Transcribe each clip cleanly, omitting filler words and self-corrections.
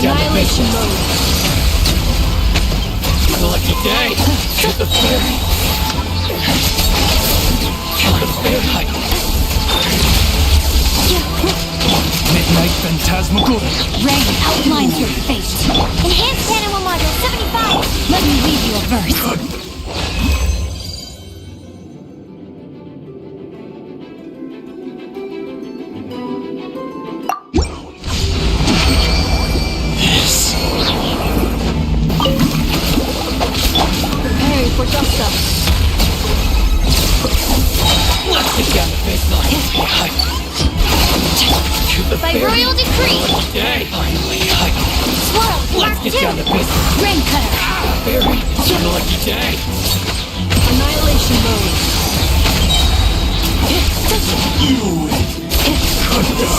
Annihilation mode. Lucky day. Shoot the fairy. Kill the fairy. Midnight Phantasmagoria. Ray outlines your fate. Enhanced Animal Module 75. Let me read you a verse. By royal decree! Yay! Finally! Swirl! Let's Mark get 2! down to business! Rain Cutter! Fairy! It's a lucky day! Annihilation mode! You could this!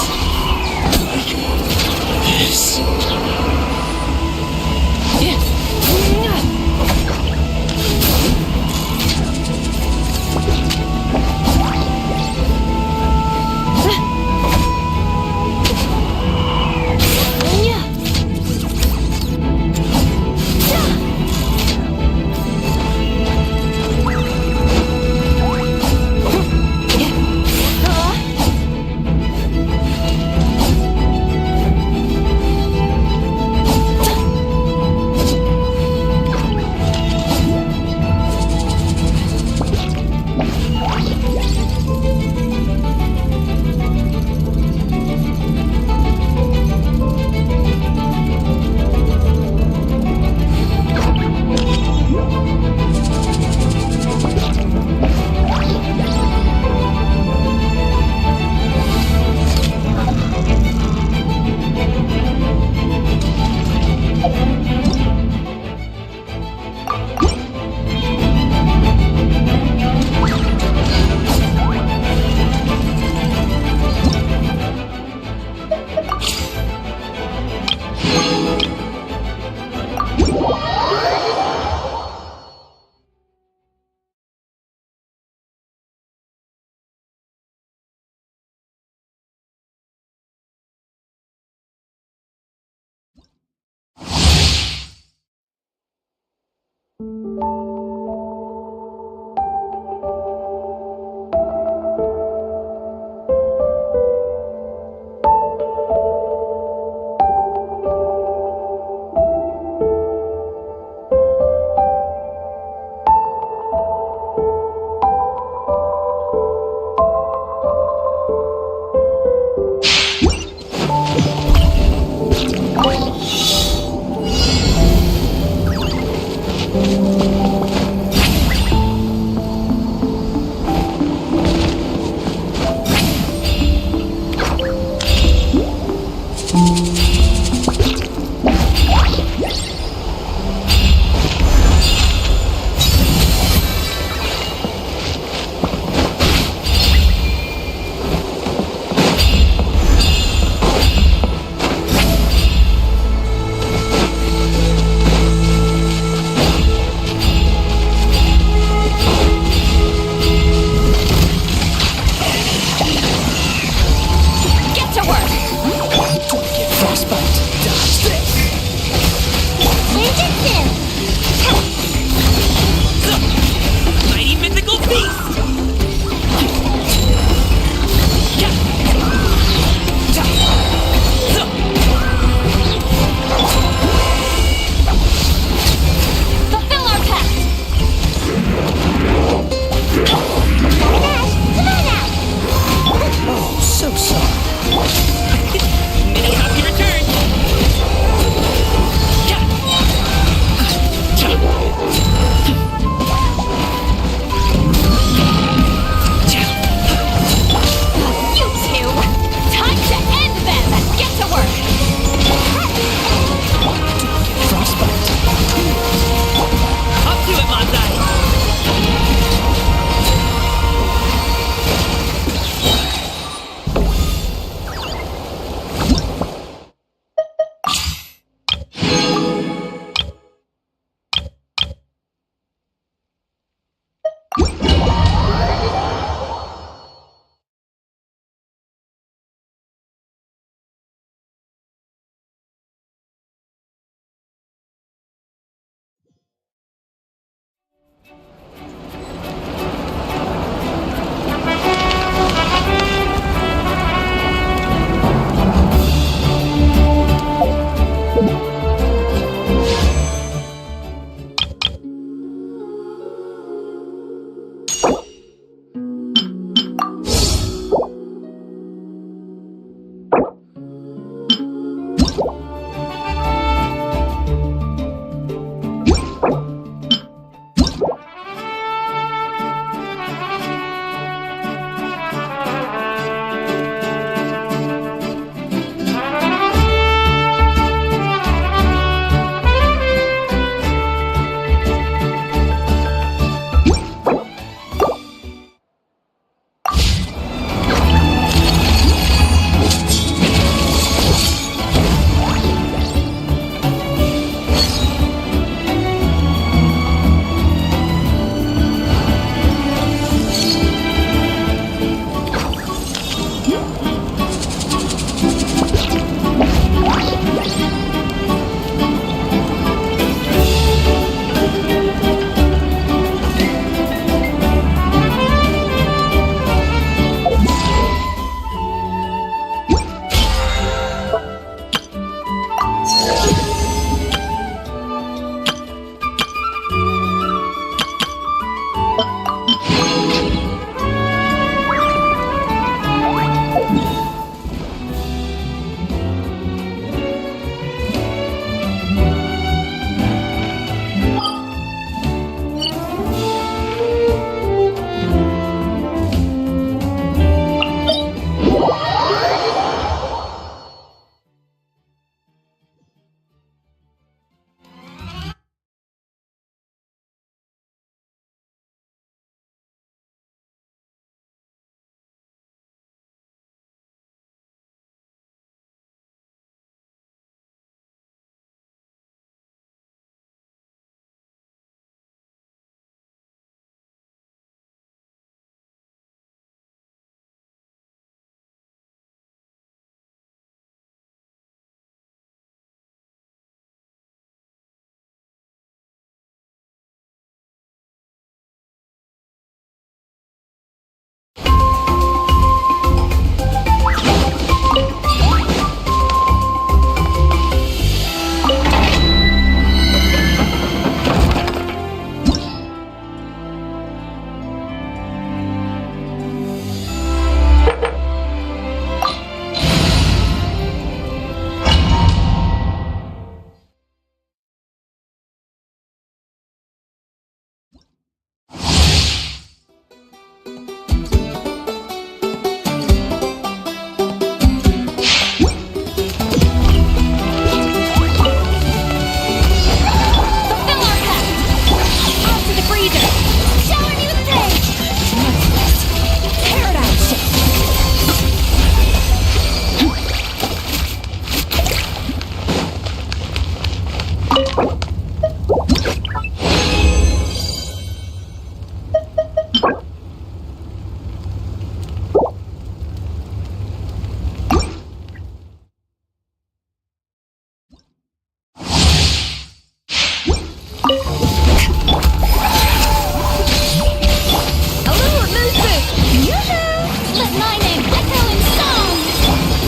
Let my name echo in song!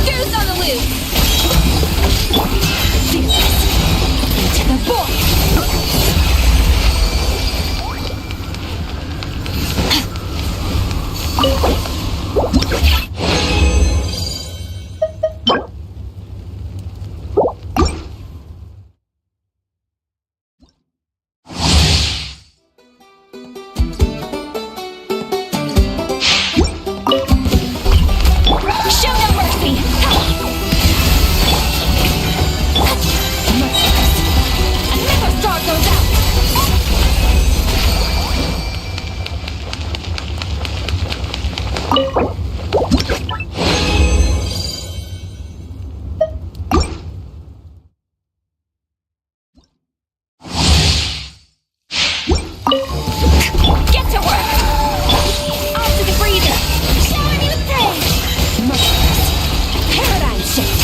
Goose on the loose! Into the void! Show no mercy! Merciless! A never star goes out! Get to work! Off to the breather! Shower me with praise! Merciless! Paradigm shift!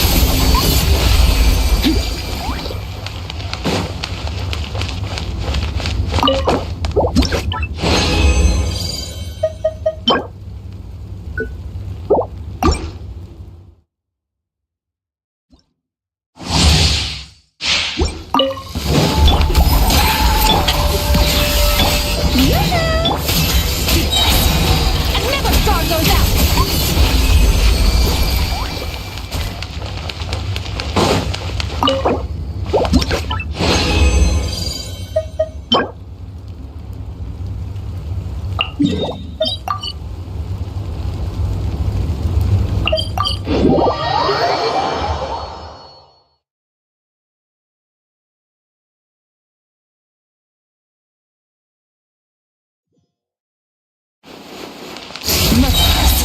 Another star goes out! Merciless!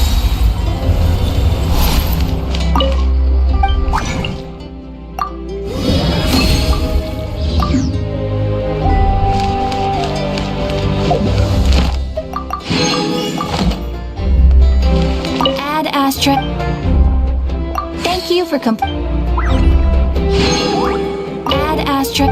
Add Astra. Thank you for Add Astra.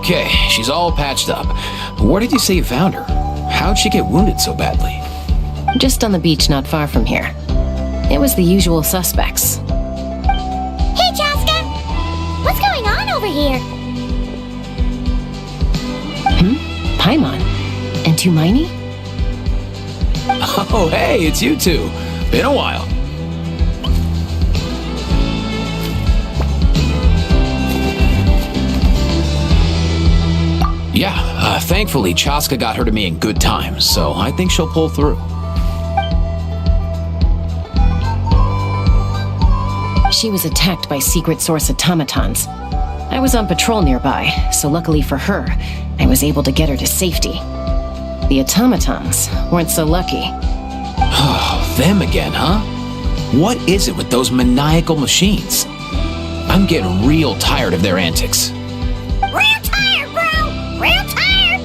Okay, she's all patched up. Where did you say you found her? How'd she get wounded so badly? Just on the beach not far from here. It was the usual suspects. Hey, Chaska! What's going on over here? Paimon? And Tumaini? Oh, hey, it's you two. Been a while. Yeah, thankfully Chaska got her to me in good time, so I think she'll pull through. She was attacked by secret source automatons. I was on patrol nearby, so luckily for her, I was able to get her to safety. The automatons weren't so lucky. Oh, them again, huh? What is it with those maniacal machines? I'm getting real tired of their antics. Real tired, bro! Real tired!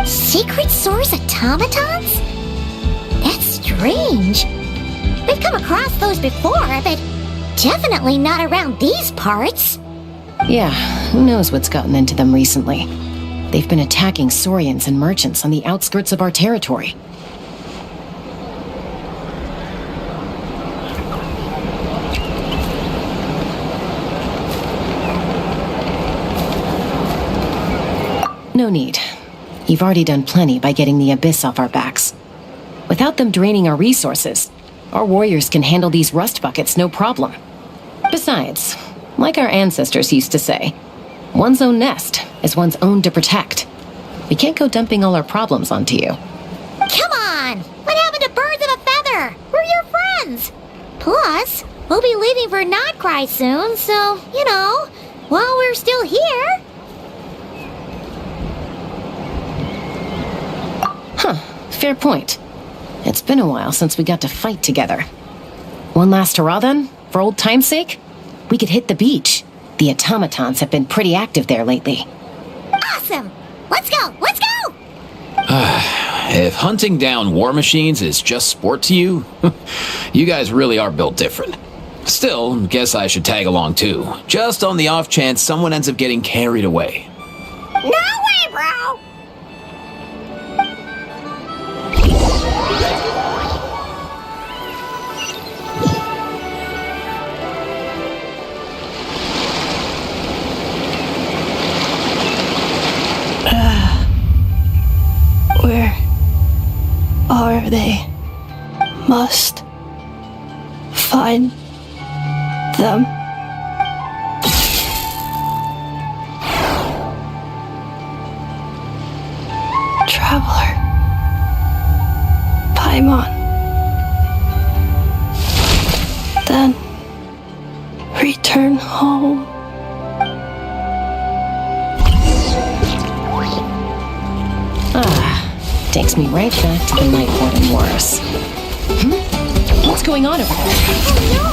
Secret source automatons? automatons? That's strange. We've come across those before, but definitely not around these parts. Yeah, who knows what's gotten into them recently. They've been attacking Saurians and merchants on the outskirts of our territory. No need. You've already done plenty by getting the Abyss off our backs. Without them draining our resources, our warriors can handle these rust buckets no problem. Besides, like our ancestors used to say, one's own nest is one's own to protect. We can't go dumping all our problems onto you. Come on! What happened to birds of a feather? We're your friends! Plus, we'll be leaving for Notcry soon, so, while we're still here... Huh, fair point. It's been a while since we got to fight together. One last hurrah then, for old time's sake? We could hit the beach. The automatons have been pretty active there lately. Awesome! Let's go! Let's go! If hunting down war machines is just sport to you, you guys really are built different. Still, guess I should tag along too, just on the off chance someone ends up getting carried away. No way, bro! Where are they? Must find them. Traveler. Paimon. Then return home. Takes me right back to the Nightbot and Wars. What's going on over there? Oh no!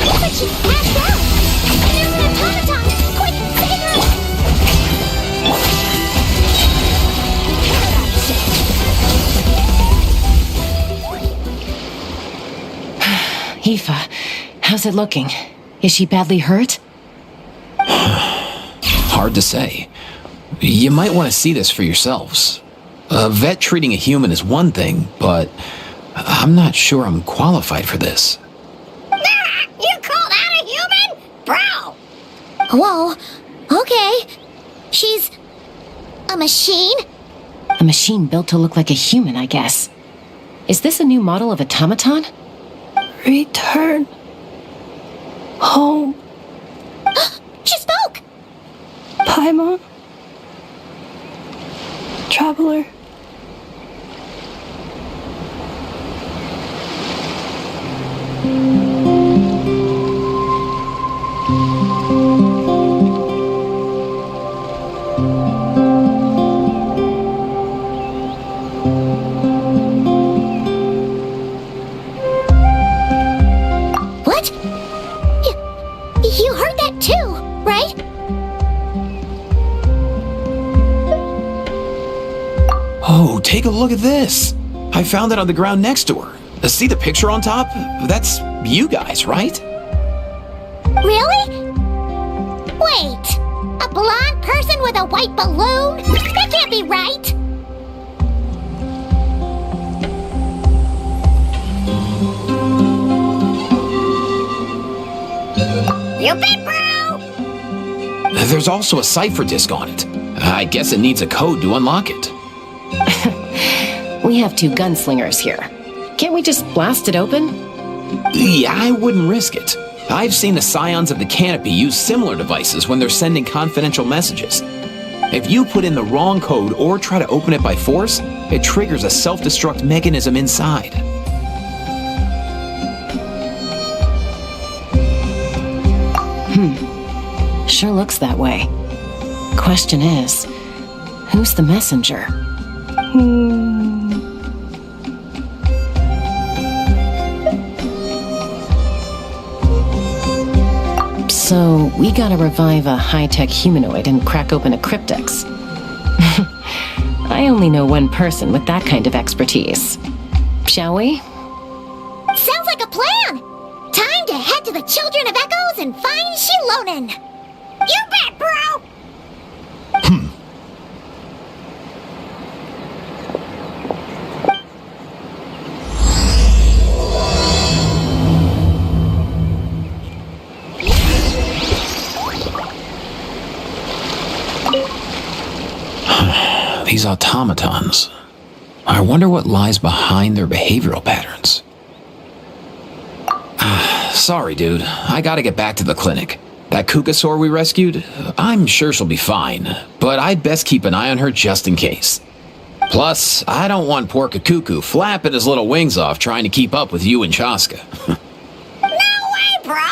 Looks like she's passed out! There's an automaton! Quick, save her! Aoife, how's it looking? Is she badly hurt? Hard to say. You might want to see this for yourselves. A vet treating a human is one thing, but I'm not sure I'm qualified for this. You call that a human? Bro! Whoa, okay. She's... a machine? A machine built to look like a human, I guess. Is this a new model of automaton? Return home. She spoke! Paimon. Traveler. What? You heard that too, right? Oh, take a look at this. I found it on the ground next to her. See the picture on top? That's you guys, right? Really? Wait, a blonde person with a white balloon? That can't be right! You bet, bro! There's also a cipher disk on it. I guess it needs a code to unlock it. We have two gunslingers here. Can't we just blast it open? Yeah, I wouldn't risk it. I've seen the Scions of the Canopy use similar devices when they're sending confidential messages. If you put in the wrong code or try to open it by force, it triggers a self-destruct mechanism inside. Sure looks that way. Question is, who's the messenger? So, we gotta revive a high-tech humanoid and crack open a cryptex. I only know one person with that kind of expertise. Shall we? Sounds like a plan! Time to head to the Children of Echoes and find Shilonen! You bet, bro! These automatons. I wonder what lies behind their behavioral patterns. Sorry, dude. I gotta get back to the clinic. That Kukasaur we rescued, I'm sure she'll be fine, but I'd best keep an eye on her just in case. Plus, I don't want poor Kakuku flapping his little wings off trying to keep up with you and Chaska. No way, bro!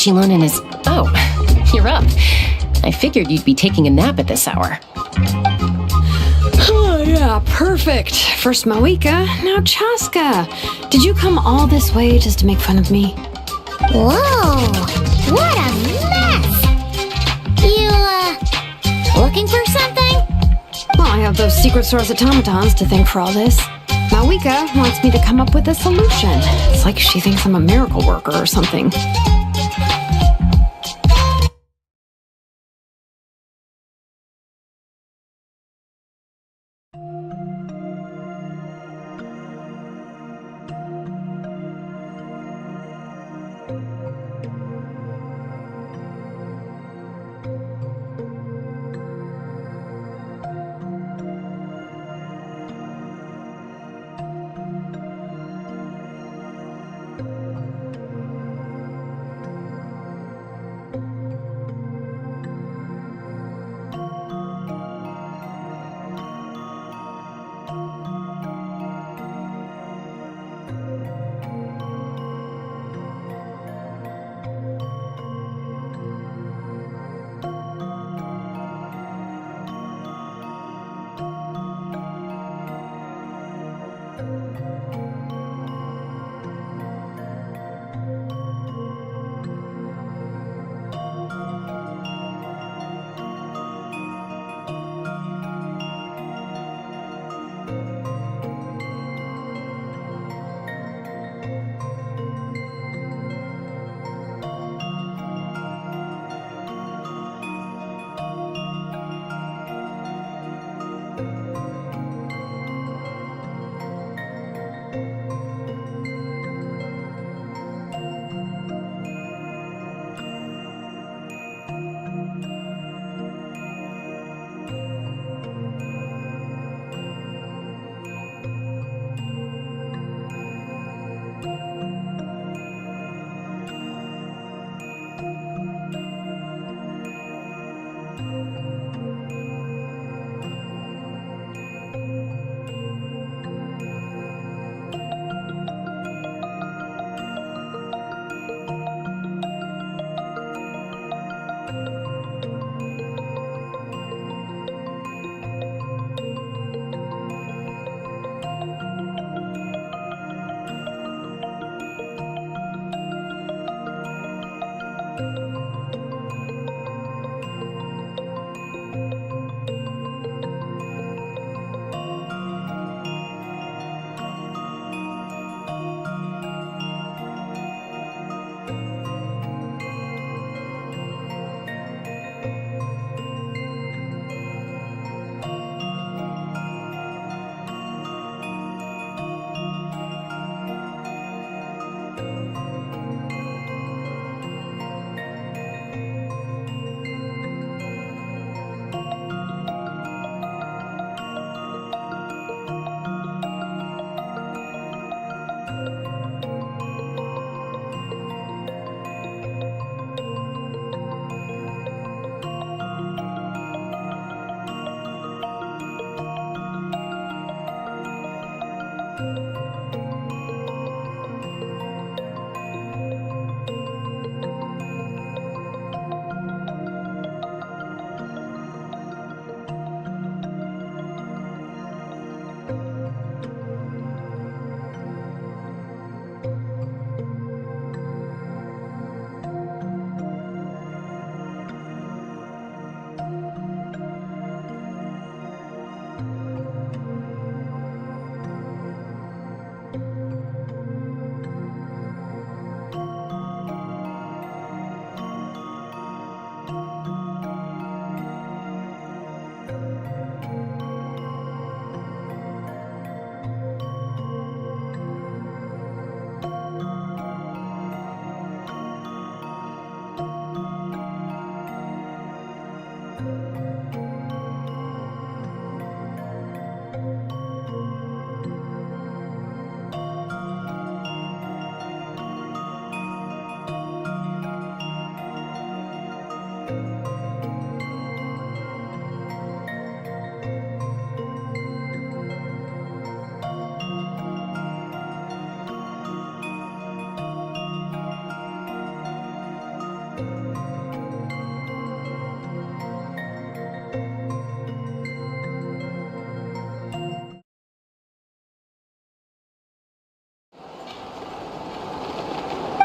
Shilonen is... Oh, you're up. I figured you'd be taking a nap at this hour. Oh, yeah, perfect. First Moika, now Chaska. Did you come all this way just to make fun of me? Whoa! What a mess! You, looking for something? Well, I have those secret source automatons to thank for all this. Moika wants me to come up with a solution. It's like she thinks I'm a miracle worker or something.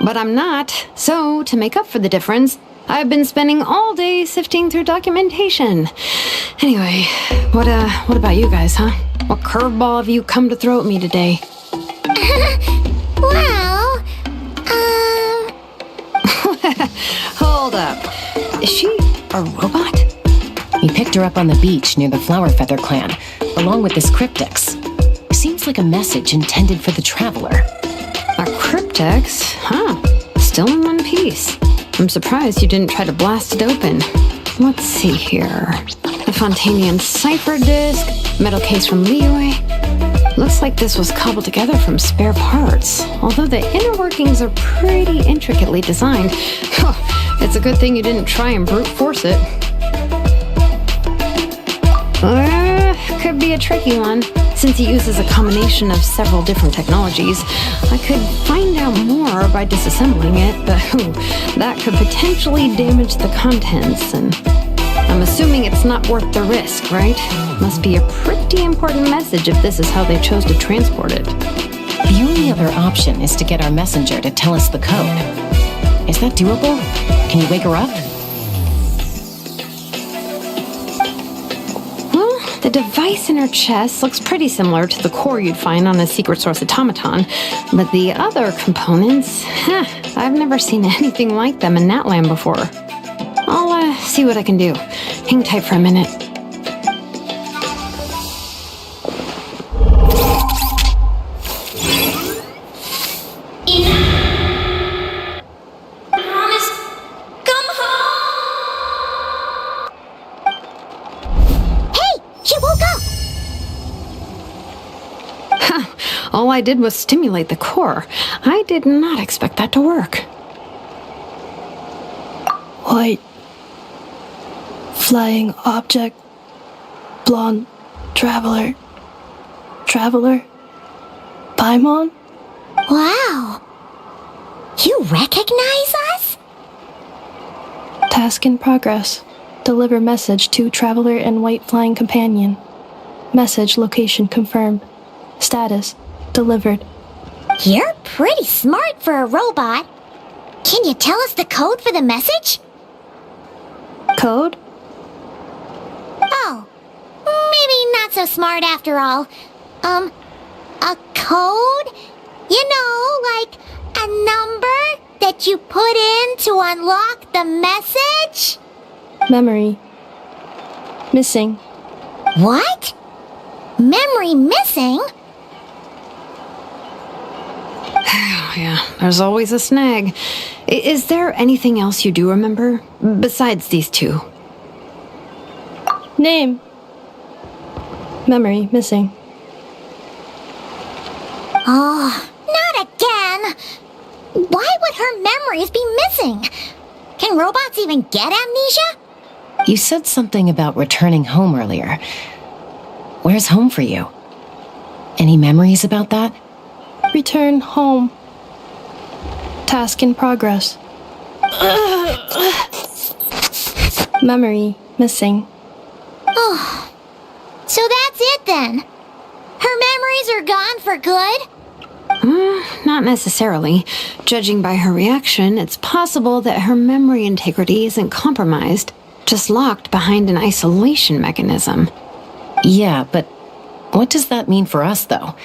But I'm not. So, to make up for the difference, I've been spending all day sifting through documentation. Anyway, what about you guys, huh? What curveball have you come to throw at me today? Well, Hold up. Is she a robot? We picked her up on the beach near the Flower Feather clan, along with this cryptex. Seems like a message intended for the traveler. A cryptex? Huh. Still in one piece. I'm surprised you didn't try to blast it open. Let's see here. A Fontanian cipher disk, metal case from Leeway. Looks like this was cobbled together from spare parts, although the inner workings are pretty intricately designed. It's a good thing you didn't try and brute force it. Could be a tricky one. Since it uses a combination of several different technologies, I could find out more by disassembling it, but that could potentially damage the contents, and I'm assuming it's not worth the risk, right? Must be a pretty important message if this is how they chose to transport it. The only other option is to get our messenger to tell us the code. Is that doable? Can you wake her up? The device in her chest looks pretty similar to the core you'd find on a secret source automaton, but the other components, I've never seen anything like them in Natland before. I'll see what I can do. Hang tight for a minute. All I did was stimulate the core. I did not expect that to work. White. Flying object. Blonde. Traveler. Traveler. Paimon? wow. You recognize us? Task in progress. Deliver message to Traveler and White Flying Companion. Message location confirmed. Status. Delivered. You're pretty smart for a robot. Can you tell us the code for the message? Code? Oh, maybe not so smart after all. A code? You know, like a number that you put in to unlock the message? Memory. Missing. What? Memory missing? Yeah, there's always a snag. Is there anything else you do remember? Besides these two? Name. Memory missing. Oh, not again! Why would her memories be missing? Can robots even get amnesia? You said something about returning home earlier. Where's home for you? Any memories about that? Return home. Task in progress. Memory missing. Oh, so that's it then. Her memories are gone for good? Not necessarily. Judging by her reaction, it's possible that her memory integrity isn't compromised, just locked behind an isolation mechanism. Yeah, but what does that mean for us, though?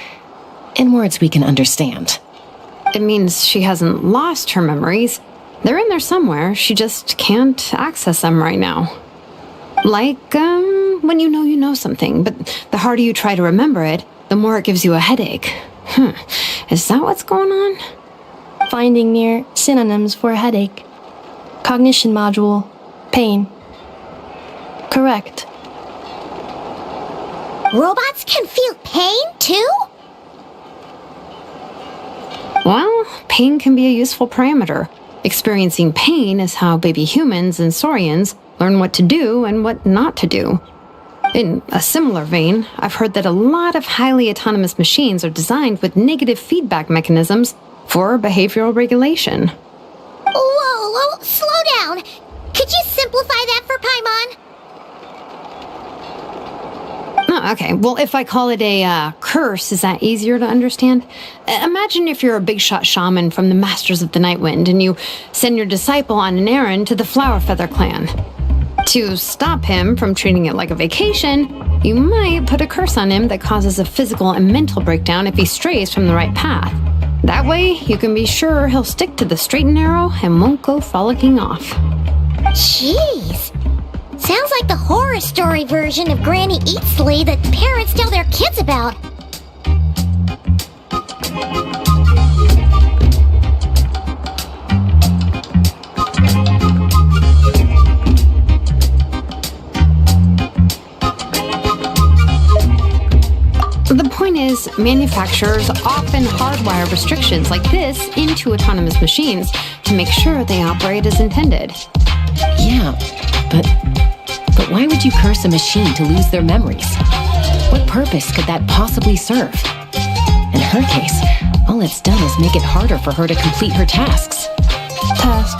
In words we can understand. It means she hasn't lost her memories. They're in there somewhere, she just can't access them right now. Like, when you know something, but the harder you try to remember it, the more it gives you a headache. Is that what's going on? Finding near synonyms for headache. Cognition module. Pain. Correct. Robots can feel pain too? Well, pain can be a useful parameter. Experiencing pain is how baby humans and saurians learn what to do and what not to do. In a similar vein, I've heard that a lot of highly autonomous machines are designed with negative feedback mechanisms for behavioral regulation. Whoa, slow down. Could you simplify that for Paimon? Oh, okay. Well, if I call it a curse, is that easier to understand? Imagine if you're a big shot shaman from the Masters of the Nightwind and you send your disciple on an errand to the Flowerfeather clan. To stop him from treating it like a vacation, you might put a curse on him that causes a physical and mental breakdown if he strays from the right path. That way, you can be sure he'll stick to the straight and narrow and won't go frolicking off. Jeez. Sounds like the horror story version of Granny Eatsley that parents tell their kids about. The point is, manufacturers often hardwire restrictions like this into autonomous machines to make sure they operate as intended. Yeah, but why would you curse a machine to lose their memories? What purpose could that possibly serve? In her case, all it's done is make it harder for her to complete her tasks. Task.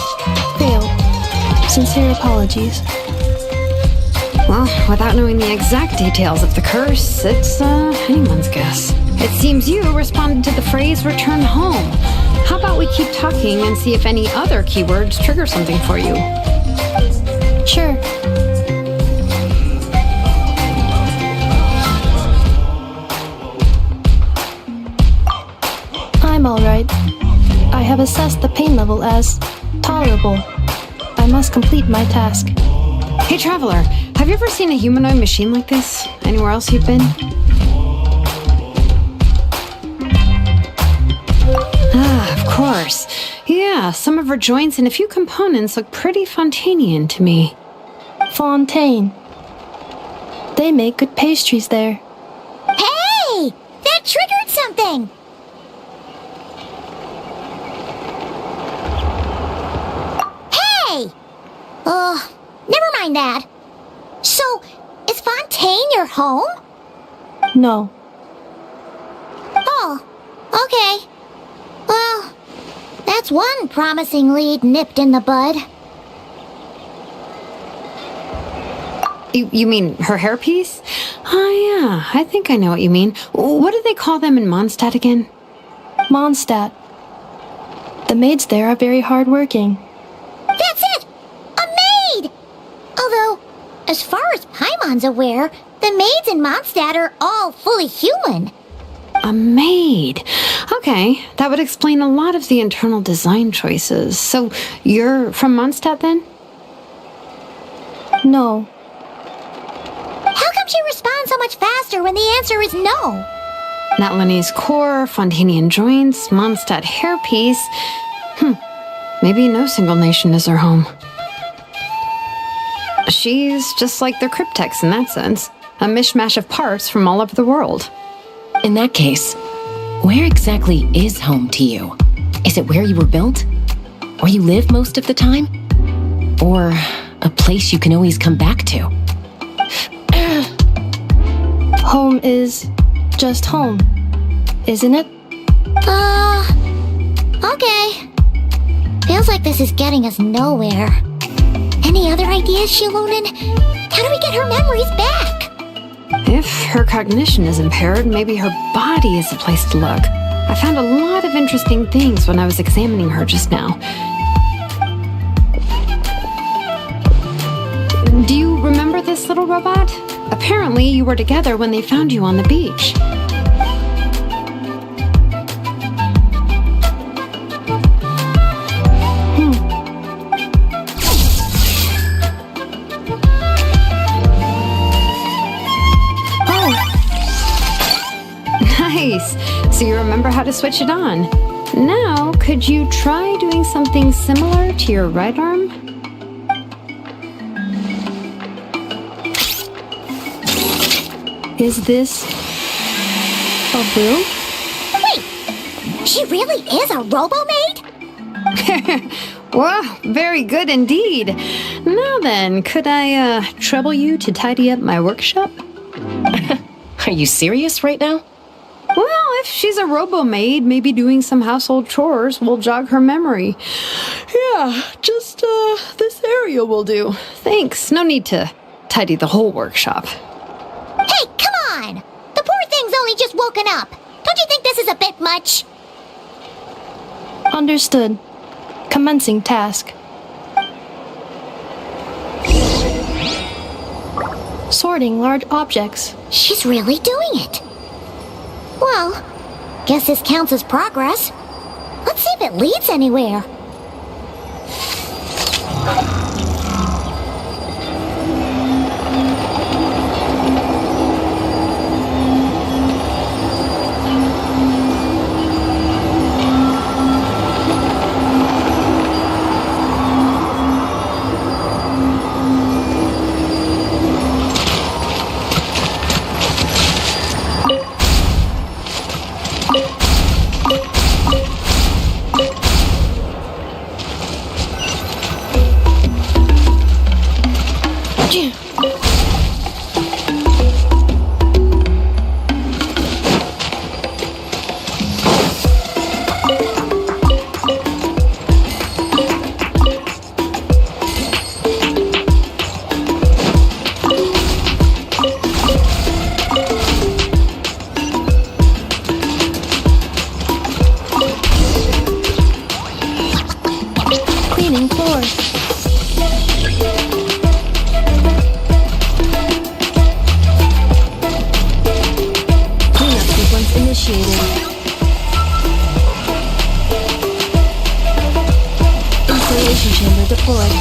Failed. Sincere apologies. Well, without knowing the exact details of the curse, it's anyone's guess. It seems you responded to the phrase return home. How about we keep talking and see if any other keywords trigger something for you? Sure. I'm alright. I have assessed the pain level as tolerable. I must complete my task. Hey, Traveler, have you ever seen a humanoid machine like this? Anywhere else you've been? Of course. Yeah, some of her joints and a few components look pretty Fontanian to me. Fontaine. They make good pastries there. Hey! That triggered something! Hey! Never mind that. So, is Fontaine your home? No. Oh, okay. Well, that's one promising lead nipped in the bud. You mean her hairpiece? Oh, yeah, I think I know what you mean. What do they call them in Mondstadt again? Mondstadt. The maids there are very hardworking. That's it! A maid! Although, as far as Paimon's aware, the maids in Mondstadt are all fully human. A maid. Okay, that would explain a lot of the internal design choices. So, you're from Mondstadt then? No. How come she responds so much faster when the answer is no? Natlanese core, Fontanian joints, Mondstadt hairpiece. Maybe no single nation is her home. She's just like the cryptex in that sense. A mishmash of parts from all over the world. In that case, where exactly is home to you? Is it where you were built? Where you live most of the time? Or a place you can always come back to? Home is just home. isn't it? Okay. Feels like this is getting us nowhere. Any other ideas, Shilonen? How do we get her memories back? If her cognition is impaired, maybe her body is the place to look. I found a lot of interesting things when I was examining her just now. Do you remember this little robot? Apparently, you were together when they found you on the beach. Nice. So you remember how to switch it on. Now, could you try doing something similar to your right arm? Is this a room? Wait, she really is a robo-maid? Wow, very good indeed. Now then, could I trouble you to tidy up my workshop? Are you serious right now? Well, if she's a robo-maid, maybe doing some household chores will jog her memory. Yeah, just this area will do. Thanks, no need to tidy the whole workshop. Hey, come on! The poor thing's only just woken up. Don't you think this is a bit much? Understood. Commencing task. Sorting large objects. She's really doing it. Well, guess this counts as progress. Let's see if it leads anywhere. Cleaning floor. Cleanup sequence initiated. Installation chamber deployed.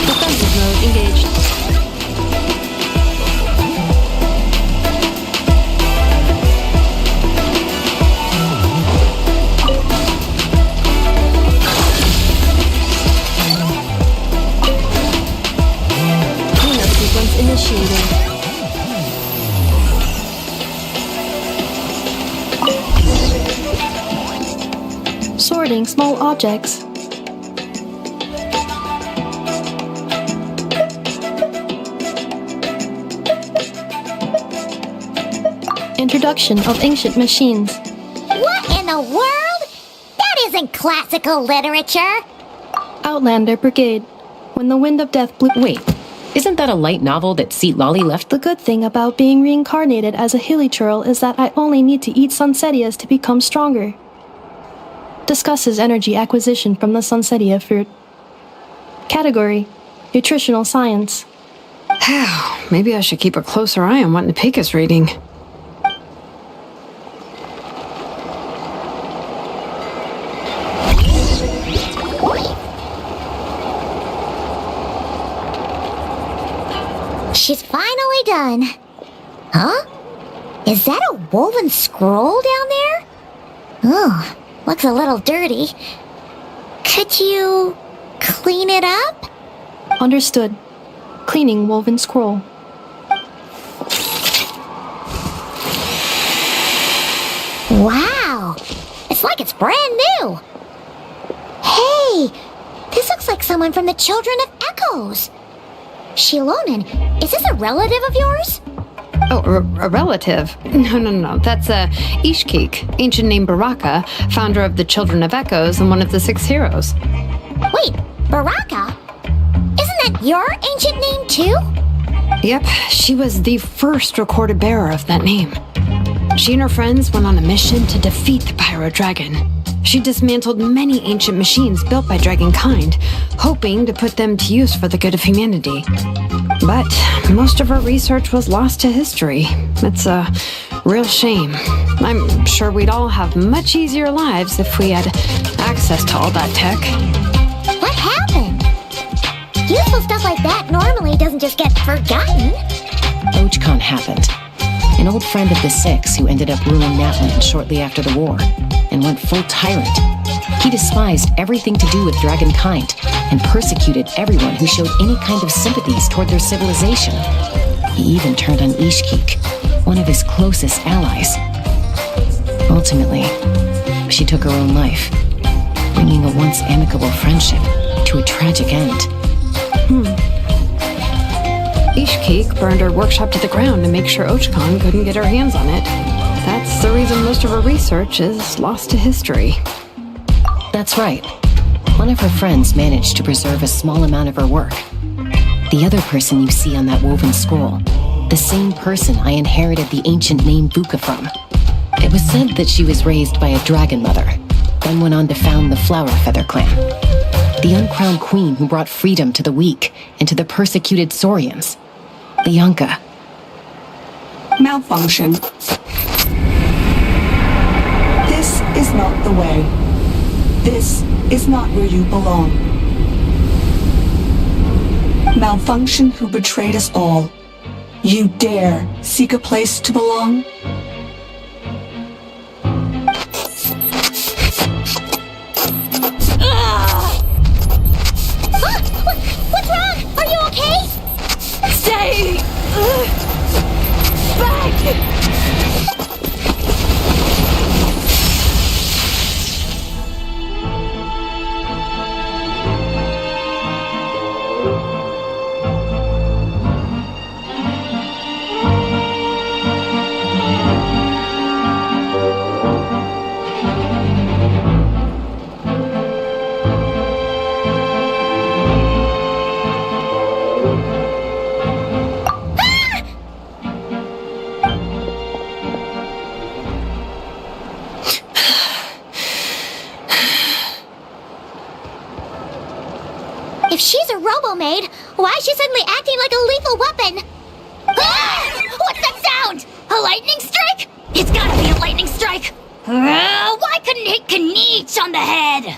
Defensive mode engaged. Cleanup sequence initiated. Sorting small objects. Introduction of ancient machines. What in the world? That isn't classical literature. Outlander Brigade. When the wind of death blew. Wait, isn't that a light novel that Seat Lolly left? The good thing about being reincarnated as a hilly churl is that I only need to eat sunsettias to become stronger. Discusses energy acquisition from the sunsettia fruit. Category: Nutritional Science. Maybe I should keep a closer eye on what Nipika's reading. She's finally done. Huh? Is that a woven scroll down there? Oh, looks a little dirty. Could you clean it up? Understood. Cleaning woven scroll. Wow! It's like it's brand new! Hey! This looks like someone from the Children of Echoes! Shilonen, is this a relative of yours? Oh, a relative? No. That's Ishkik, ancient name Baraka, founder of the Children of Echoes and one of the 6 heroes. Wait, Baraka? Isn't that your ancient name too? Yep, she was the first recorded bearer of that name. She and her friends went on a mission to defeat the Pyro Dragon. She dismantled many ancient machines built by Dragonkind, hoping to put them to use for the good of humanity. But most of her research was lost to history. It's a real shame. I'm sure we'd all have much easier lives if we had access to all that tech. What happened? Useful stuff like that normally doesn't just get forgotten. Ochcon happened. An old friend of the 6 who ended up ruling Natland shortly after the war, and went full tyrant. He despised everything to do with Dragonkind, and persecuted everyone who showed any kind of sympathies toward their civilization. He even turned on Ishkik, one of his closest allies. Ultimately, she took her own life, bringing a once amicable friendship to a tragic end. Ishkik burned her workshop to the ground to make sure Ochcon couldn't get her hands on it. That's the reason most of her research is lost to history. That's right. One of her friends managed to preserve a small amount of her work. The other person you see on that woven scroll, the same person I inherited the ancient name Vuka from. It was said that she was raised by a dragon mother, then went on to found the Flower Feather clan. The uncrowned queen who brought freedom to the weak and to the persecuted Saurians. The Yunka. Malfunction. This is not the way. This is not where you belong. Malfunction who betrayed us all. You dare seek a place to belong? What's wrong? Are you okay? Stay back! If she's a robo-maid, why is she suddenly acting like a lethal weapon? Ah! What's that sound? A lightning strike? It's gotta be a lightning strike! Why couldn't it hit Kniech on the head?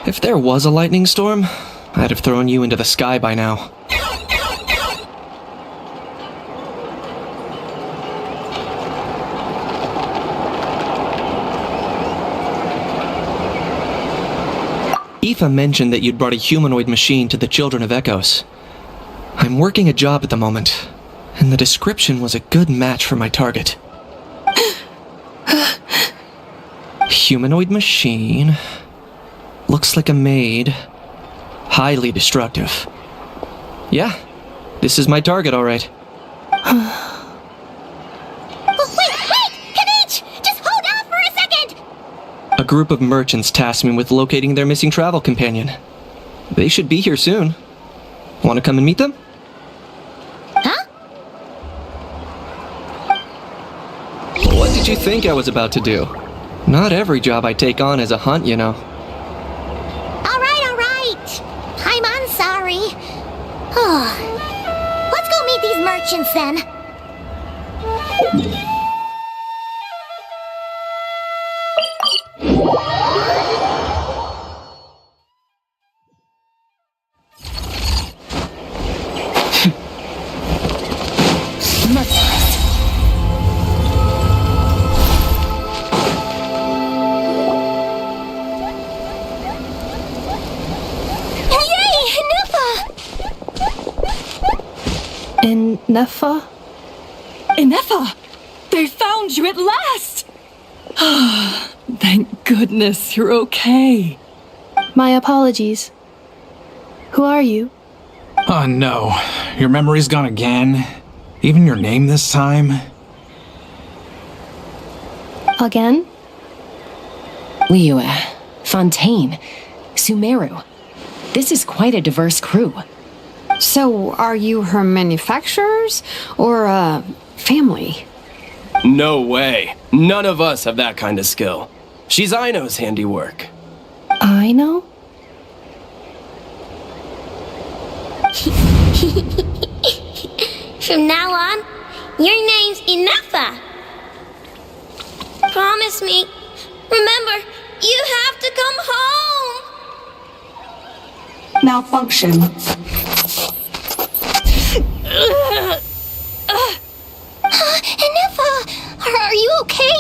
If there was a lightning storm, I'd have thrown you into the sky by now. Aoife mentioned that you'd brought a humanoid machine to the Children of Echoes. I'm working a job at the moment, and the description was a good match for my target. Humanoid machine. Looks like a maid. Highly destructive. Yeah, this is my target, all right. Wait! Kniech! Just hold off for a second! A group of merchants tasked me with locating their missing travel companion. They should be here soon. Want to come and meet them? Huh? What did you think I was about to do? Not every job I take on is a hunt, you know. All right. I'm sorry. Let's go meet these merchants then. Ineffa? Ineffa! They found you at last! Thank goodness you're okay. My apologies. Who are you? Oh no, your memory's gone again? Even your name this time? Again? Liyue, Fontaine, Sumeru. This is quite a diverse crew. So, are you her manufacturers or family? No way. None of us have that kind of skill. She's Aino's handiwork. I know? From now on, your name's Ineffa. Promise me. Remember, you have to come home. Malfunction. Ineffa, are you okay?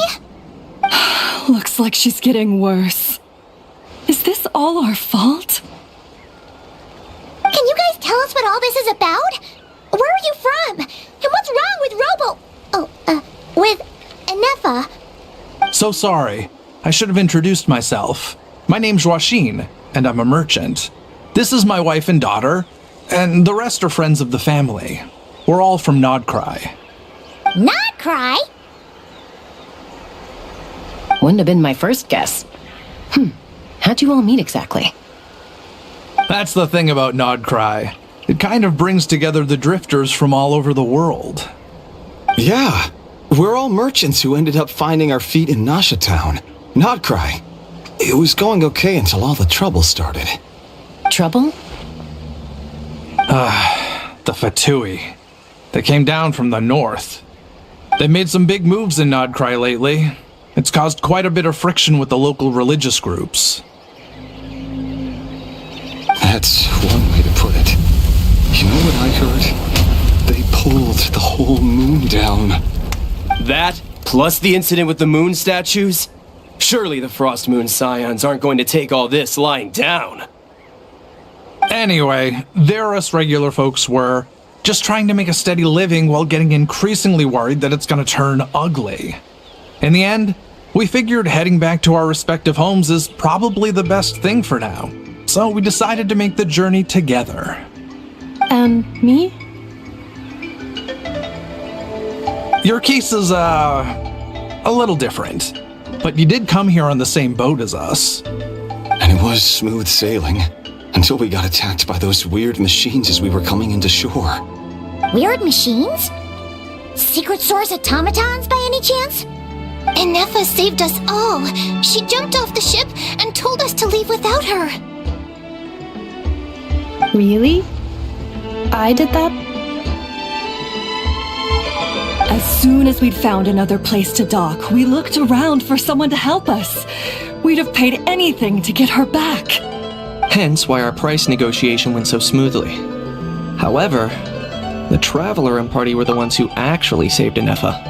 Looks like she's getting worse. Is this all our fault? Can you guys tell us what all this is about? Where are you from? And what's wrong with with Ineffa? So sorry. I should have introduced myself. My name's Joachine, and I'm a merchant. This is my wife and daughter, and the rest are friends of the family. We're all from Nodcry. Not cry? Wouldn't have been my first guess. How'd you all meet exactly? That's the thing about Nodcry. It kind of brings together the drifters from all over the world. Yeah, we're all merchants who ended up finding our feet in Nasha Town. Nodcry. It was going okay until all the trouble started. Trouble? The Fatui. They came down from the north. They've made some big moves in Nodcry lately. It's caused quite a bit of friction with the local religious groups. That's one way to put it. You know what I heard? They pulled the whole moon down. That, plus the incident with the moon statues? Surely the Frost Moon Scions aren't going to take all this lying down. Anyway, there us regular folks were, just trying to make a steady living while getting increasingly worried that it's gonna turn ugly. In the end, we figured heading back to our respective homes is probably the best thing for now. So we decided to make the journey together. And me? Your case is, a little different. But you did come here on the same boat as us. And it was smooth sailing, until we got attacked by those weird machines as we were coming into shore. Weird machines? Secret Source automatons by any chance? Ineffa saved us all. She jumped off the ship and told us to leave without her. Really? I did that? As soon as we'd found another place to dock, we looked around for someone to help us. We'd have paid anything to get her back. Hence why our price negotiation went so smoothly. However, the Traveler and party were the ones who actually saved Ineffa.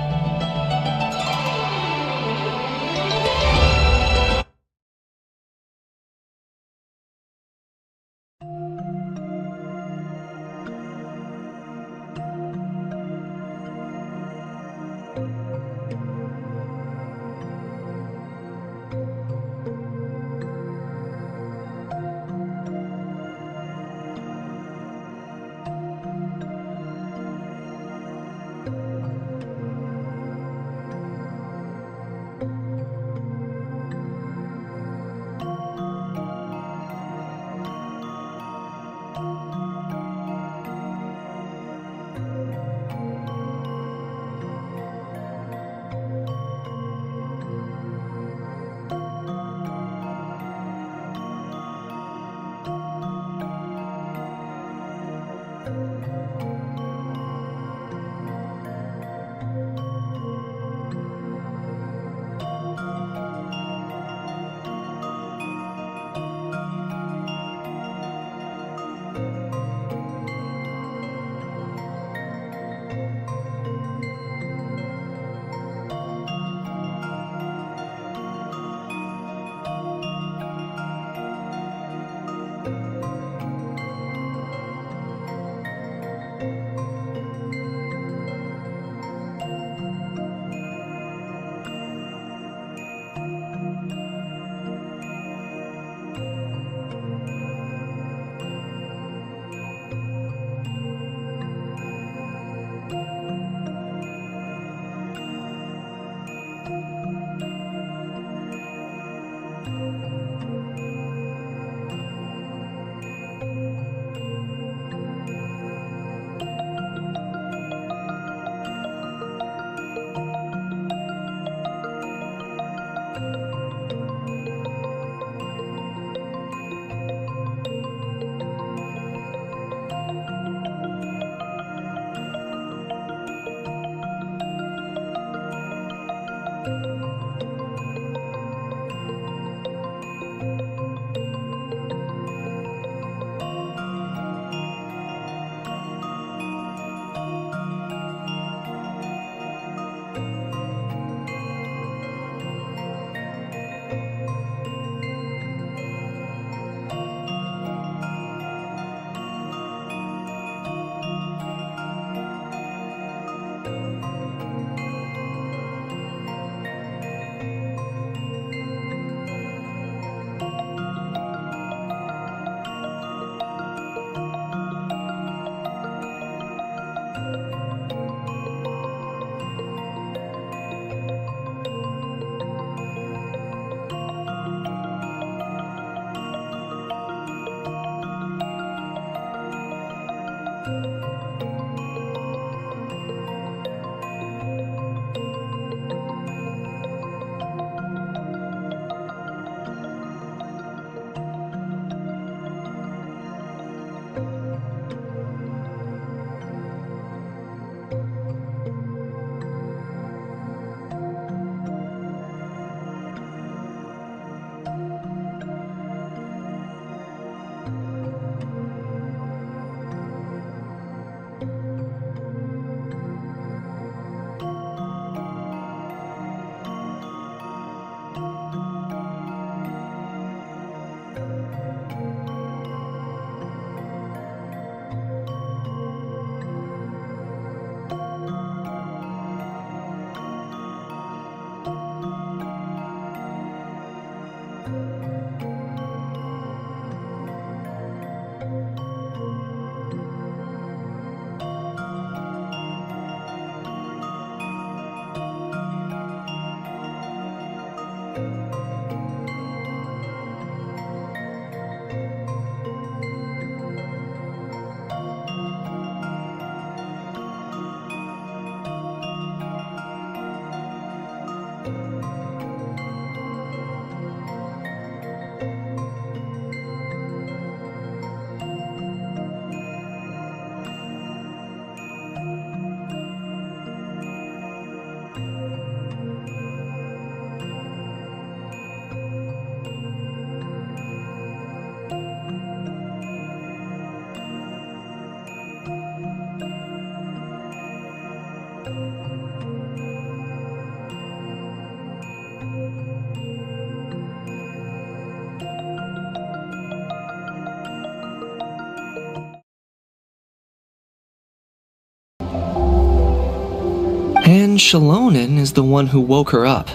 And Shalonen is the one who woke her up.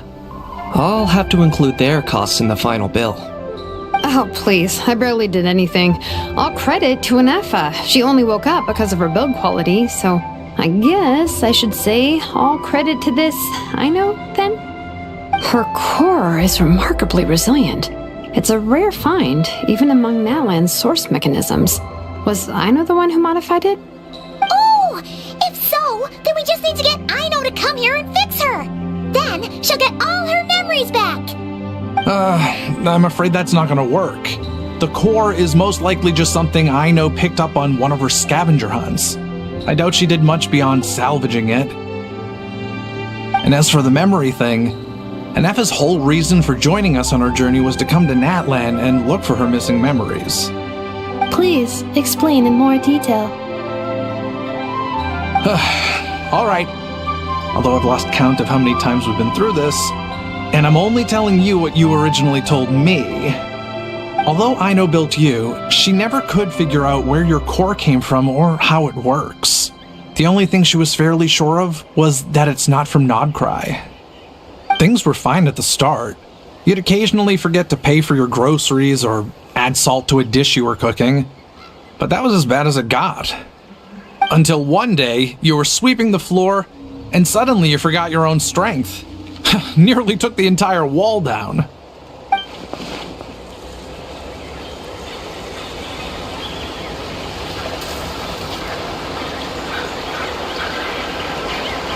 I'll have to include their costs in the final bill. Oh, please. I barely did anything. All credit to Ineffa. She only woke up because of her build quality, so I guess I should say all credit to this Aino, then? Her core is remarkably resilient. It's a rare find, even among Natlan's source mechanisms. Was Aino the one who modified it? Oh! If so, then we just need to get Aino to come here and fix her! Then she'll get all her memories back! I'm afraid that's not gonna work. The core is most likely just something Aino picked up on one of her scavenger hunts. I doubt she did much beyond salvaging it. And as for the memory thing, Ineffa's whole reason for joining us on our journey was to come to Natlan and look for her missing memories. Please, explain in more detail. Alright. Although I've lost count of how many times we've been through this, and I'm only telling you what you originally told me. Although Aino built you, she never could figure out where your core came from or how it works. The only thing she was fairly sure of was that it's not from Nodcry. Things were fine at the start. You'd occasionally forget to pay for your groceries or add salt to a dish you were cooking, but that was as bad as it got. Until one day, you were sweeping the floor, and suddenly you forgot your own strength. Nearly took the entire wall down.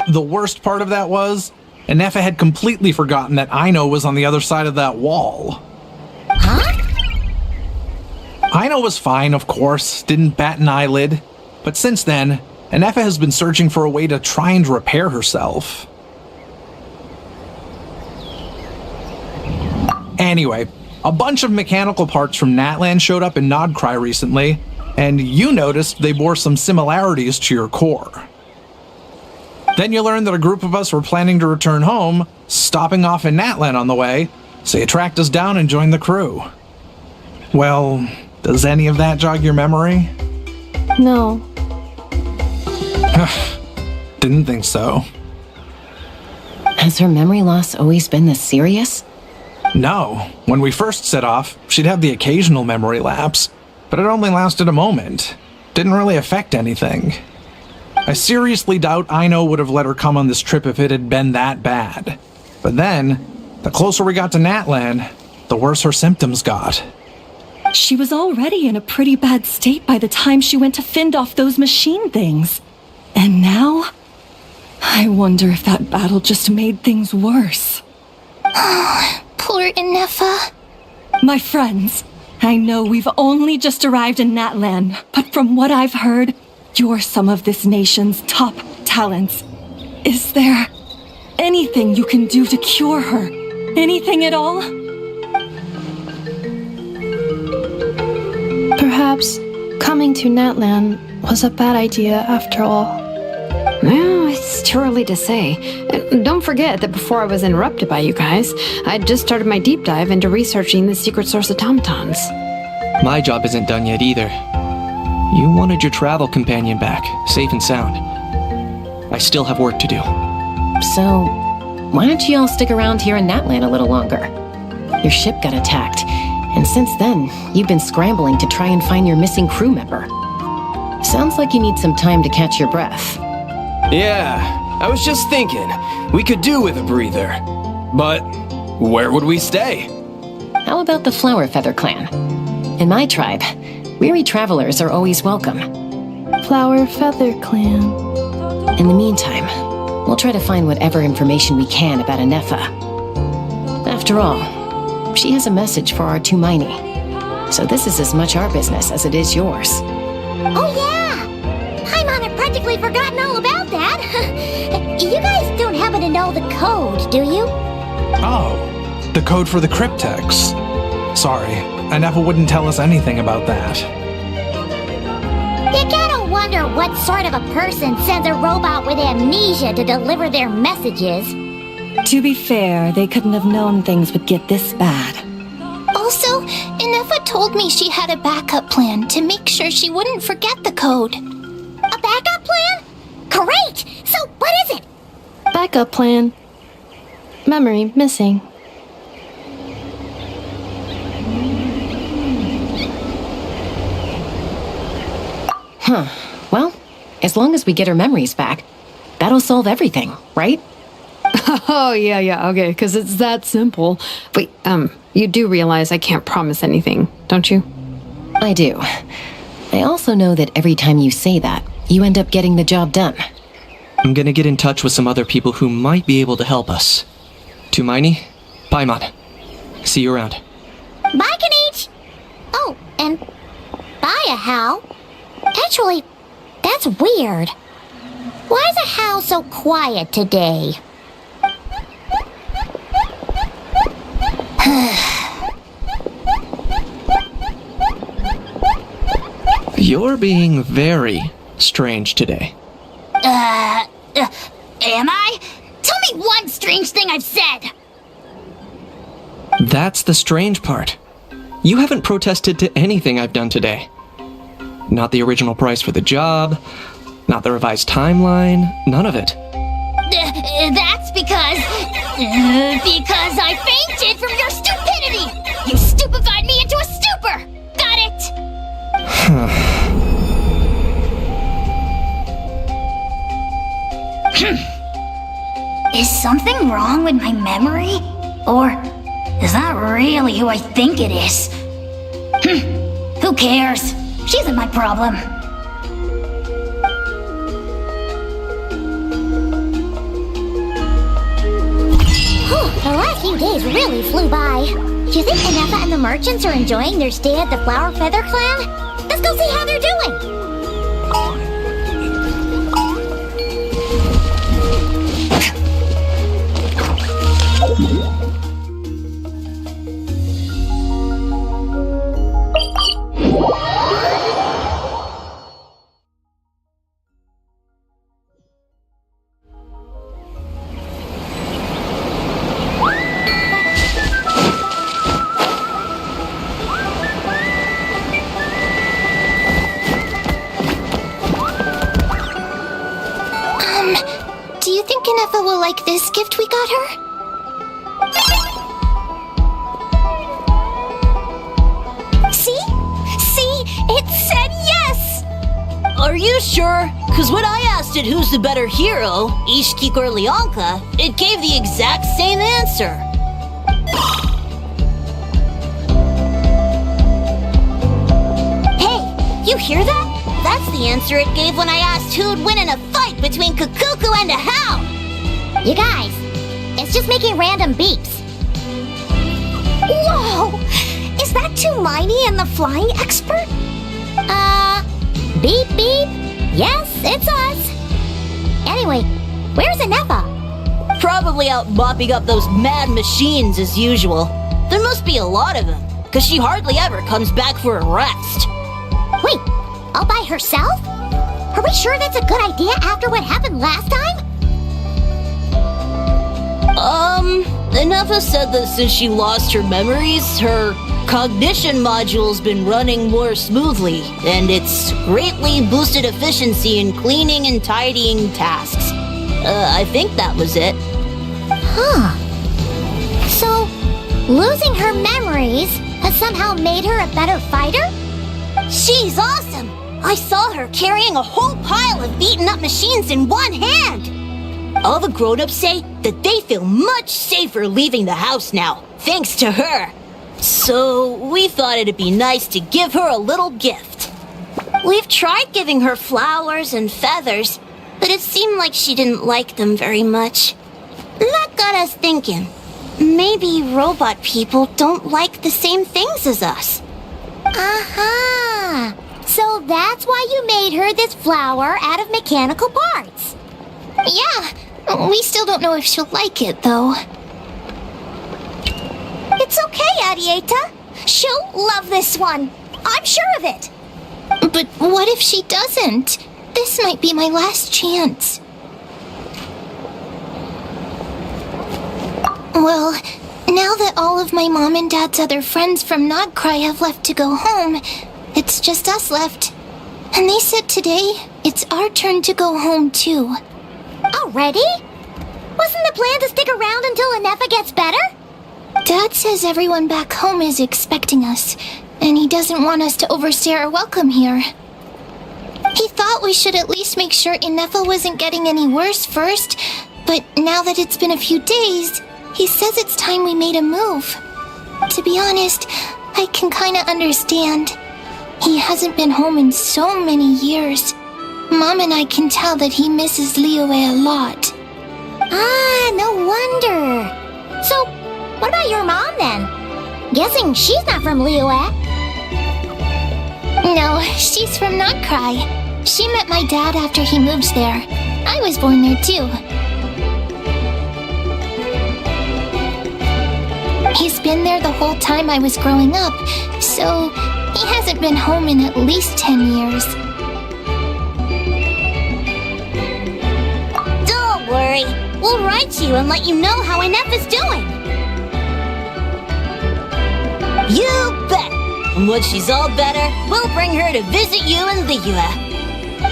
The worst part of that was, Ineffa had completely forgotten that Aino was on the other side of that wall. Huh? Aino was fine, of course, didn't bat an eyelid, but since then, Ineffa has been searching for a way to try and repair herself. Anyway, a bunch of mechanical parts from Natlan showed up in Nodcry recently, and you noticed they bore some similarities to your core. Then you learned that a group of us were planning to return home, stopping off in Natlan on the way, so you tracked us down and joined the crew. Well, does any of that jog your memory? No. Didn't think so. Has her memory loss always been this serious? No. When we first set off, she'd have the occasional memory lapse, but it only lasted a moment. Didn't really affect anything. I seriously doubt Aino would have let her come on this trip if it had been that bad. But then, the closer we got to Natlan, the worse her symptoms got. She was already in a pretty bad state by the time she went to fend off those machine things. And now? I wonder if that battle just made things worse. Poor Ineffa. My friends, I know we've only just arrived in Natlan, but from what I've heard, you're some of this nation's top talents. Is there anything you can do to cure her? Anything at all? Perhaps coming to Natlan was a bad idea after all. Well, it's too early to say. And don't forget that before I was interrupted by you guys, I'd just started my deep dive into researching the secret source automatons. My job isn't done yet either. You wanted your travel companion back, safe and sound. I still have work to do. So, why don't you all stick around here in Natlan a little longer? Your ship got attacked, and since then, you've been scrambling to try and find your missing crew member. Sounds like you need some time to catch your breath. Yeah, I was just thinking, we could do with a breather. But where would we stay? How about the Flower Feather Clan? In my tribe, weary travelers are always welcome. Flower Feather Clan. In the meantime, we'll try to find whatever information we can about Ineffa. After all, she has a message for our Tumaini. So this is as much our business as it is yours. Oh yeah! Paimon had practically forgotten all about that. You guys don't happen to know the code, do you? Oh, the code for the cryptex. Sorry, Ineffa wouldn't tell us anything about that. You gotta wonder what sort of a person sends a robot with amnesia to deliver their messages. To be fair, they couldn't have known things would get this bad. Also, Ineffa told me she had a backup plan to make sure she wouldn't forget the code. A backup plan? Great! So what is it? Backup plan. Memory missing. Well, as long as we get her memories back, that'll solve everything, right? Oh, yeah, okay, because it's that simple. Wait, you do realize I can't promise anything, don't you? I do. I also know that every time you say that, you end up getting the job done. I'm gonna get in touch with some other people who might be able to help us. Tumaini, Paimon. See you around. Bye, Kanich! Oh, and bye, Hal. Actually, that's weird. Why is a Hal so quiet today? You're being very strange today. Am I? Tell me one strange thing I've said! That's the strange part. You haven't protested to anything I've done today. Not the original price for the job, not the revised timeline, none of it. That's because I fainted from your stupidity! You stupefied me into a stupor! Got it? Is something wrong with my memory? Or is that really who I think it is? Who cares? She isn't my problem. The last few days really flew by. Do you think Ineffa and the merchants are enjoying their stay at the Flower Feather Clan? Let's go see how they're doing! Do you think Ineffa will like this gift we got her? See? It said yes! Are you sure? Because when I asked it who's the better hero, Ishkik or Leonka, it gave the exact same answer. Hey, you hear that? That's the answer it gave when I asked who'd win in a fight between Kukuku and a Hal! You guys, it's just making random beeps. Whoa! Is that Tumaini and the flying expert? Beep beep? Yes, it's us. Anyway, where's Ineffa? Probably out mopping up those mad machines as usual. There must be a lot of them, because she hardly ever comes back for a rest. Wait, all by herself? Are we sure that's a good idea after what happened last time? Ineffa said that since she lost her memories, her cognition module's been running more smoothly, and it's greatly boosted efficiency in cleaning and tidying tasks. I think that was it. Huh. So, losing her memories has somehow made her a better fighter? She's awesome! I saw her carrying a whole pile of beaten up machines in one hand! All the grown-ups say that they feel much safer leaving the house now, thanks to her. So we thought it'd be nice to give her a little gift. We've tried giving her flowers and feathers, but it seemed like she didn't like them very much. That got us thinking. Maybe robot people don't like the same things as us. Aha! So that's why you made her this flower out of mechanical parts. Yeah, we still don't know if she'll like it, though. It's okay, Arieta. She'll love this one. I'm sure of it. But what if she doesn't? This might be my last chance. Well, now that all of my mom and dad's other friends from Nodcry have left to go home, it's just us left. And they said today, it's our turn to go home too. Already? Wasn't the plan to stick around until Ineffa gets better? Dad says everyone back home is expecting us, and he doesn't want us to overstay our welcome here. He thought we should at least make sure Ineffa wasn't getting any worse first, but now that it's been a few days, he says it's time we made a move. To be honest, I can kinda understand. He hasn't been home in so many years. Mom and I can tell that he misses Liyue a lot. Ah, no wonder. So, what about your mom then? Guessing she's not from Liyue. No, she's from Notcry. She met my dad after he moved there. I was born there too. He's been there the whole time I was growing up, so he hasn't been home in at least 10 years. Don't worry. We'll write to you and let you know how Ineffa's doing. You bet. And when she's all better, we'll bring her to visit you in Liyue.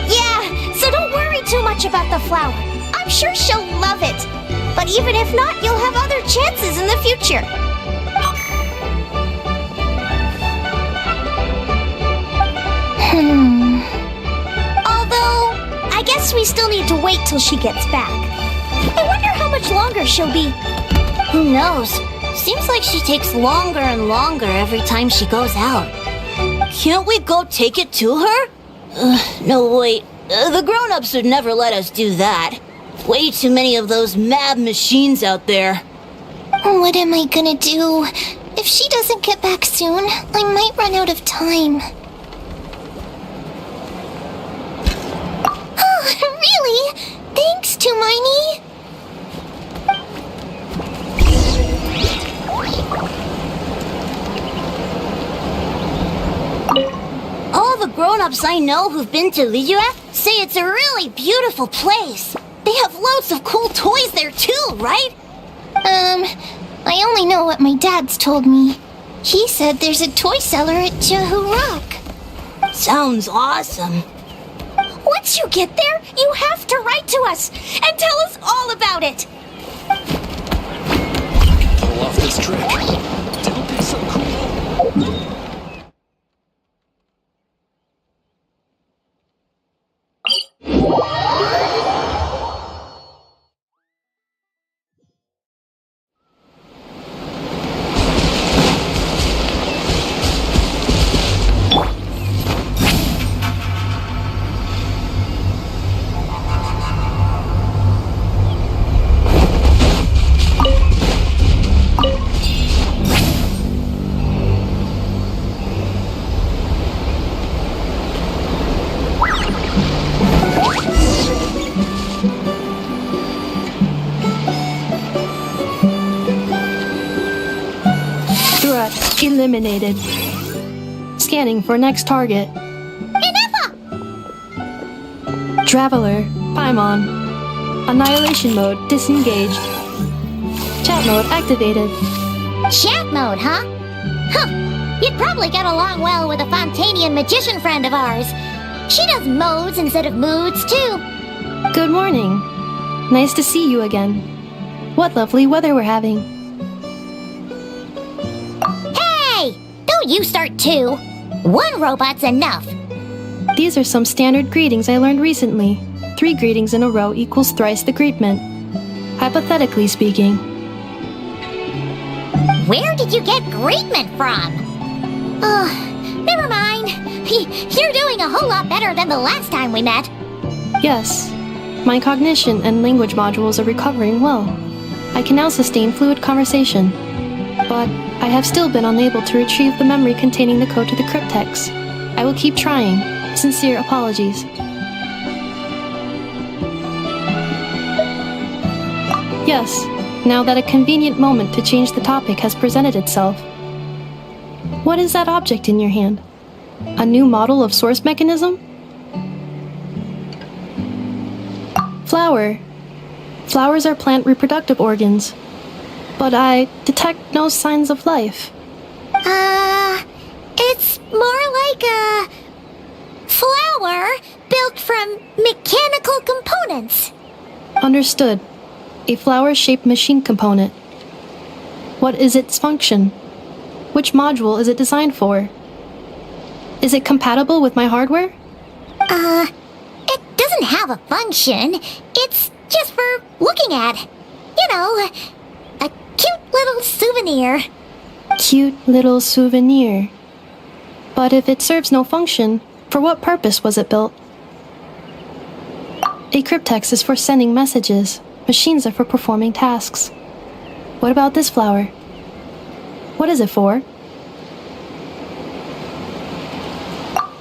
Yeah, so don't worry too much about the flower. I'm sure she'll love it. But even if not, you'll have other chances in the future. Although, I guess we still need to wait till she gets back. I wonder how much longer she'll be. Who knows? Seems like she takes longer and longer every time she goes out. Can't we go take it to her? No, wait. The grown-ups would never let us do that. Way too many of those mad machines out there. What am I gonna do? If she doesn't get back soon, I might run out of time. Oh, really? Thanks, Tumaini. All the grown-ups I know who've been to Liyue say it's a really beautiful place. They have loads of cool toys there too, right? I only know what my dad's told me. He said there's a toy cellar at Jehu Rock. Sounds awesome. Once you get there, you have to write to us and tell us all about it. Pull off this trick. Don't be so cool. Eliminated. Scanning for next target. Ineffa! Traveler, Paimon. Annihilation mode disengaged. Chat mode activated. Chat mode, huh? Huh. You'd probably get along well with a Fontanian magician friend of ours. She does modes instead of moods, too. Good morning. Nice to see you again. What lovely weather we're having. Don't you start too. One robot's enough. These are some standard greetings I learned recently. 3 greetings in a row equals thrice the greetment. Hypothetically speaking. Where did you get greetment from? Never mind. You're doing a whole lot better than the last time we met. Yes. My cognition and language modules are recovering well. I can now sustain fluid conversation. But I have still been unable to retrieve the memory containing the code to the cryptex. I will keep trying. Sincere apologies. Yes, now that a convenient moment to change the topic has presented itself. What is that object in your hand? A new model of source mechanism? Flower. Flowers are plant reproductive organs. But I detect no signs of life. It's more like a flower built from mechanical components. Understood. A flower-shaped machine component. What is its function? Which module is it designed for? Is it compatible with my hardware? It doesn't have a function. It's just for looking at. You know, a cute little souvenir. Cute little souvenir. But if it serves no function, for what purpose was it built? A cryptex is for sending messages. Machines are for performing tasks. What about this flower? What is it for?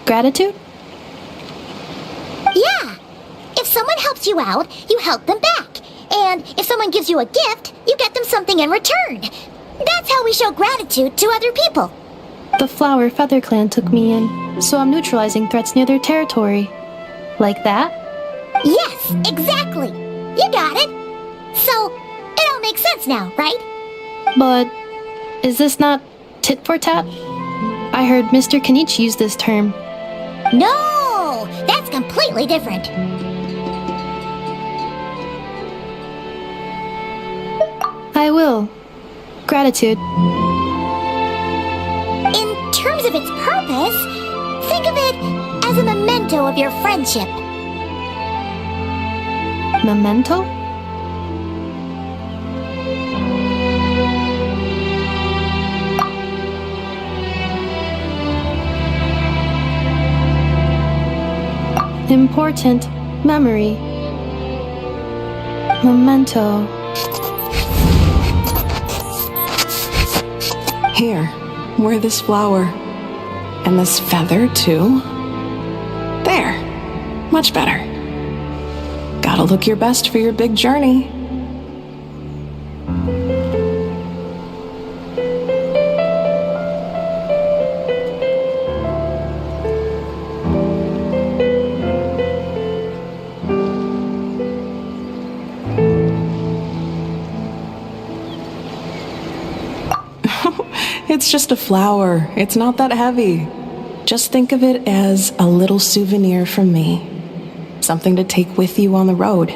Gratitude? Yeah. If someone helps you out, you help them back. And if someone gives you a gift, you get them something in return. That's how we show gratitude to other people. The Flower Feather Clan took me in, so I'm neutralizing threats near their territory. Like that? Yes, exactly. You got it. So, it all makes sense now, right? But is this not tit for tat? I heard Mr. Kenichi use this term. No! That's completely different. I will. Gratitude. In terms of its purpose, think of it as a memento of your friendship. Memento? Important memory. Memento. Here, wear this flower. And this feather, too. There. Much better. Gotta look your best for your big journey. It's just a flower. It's not that heavy. Just think of it as a little souvenir from me. Something to take with you on the road.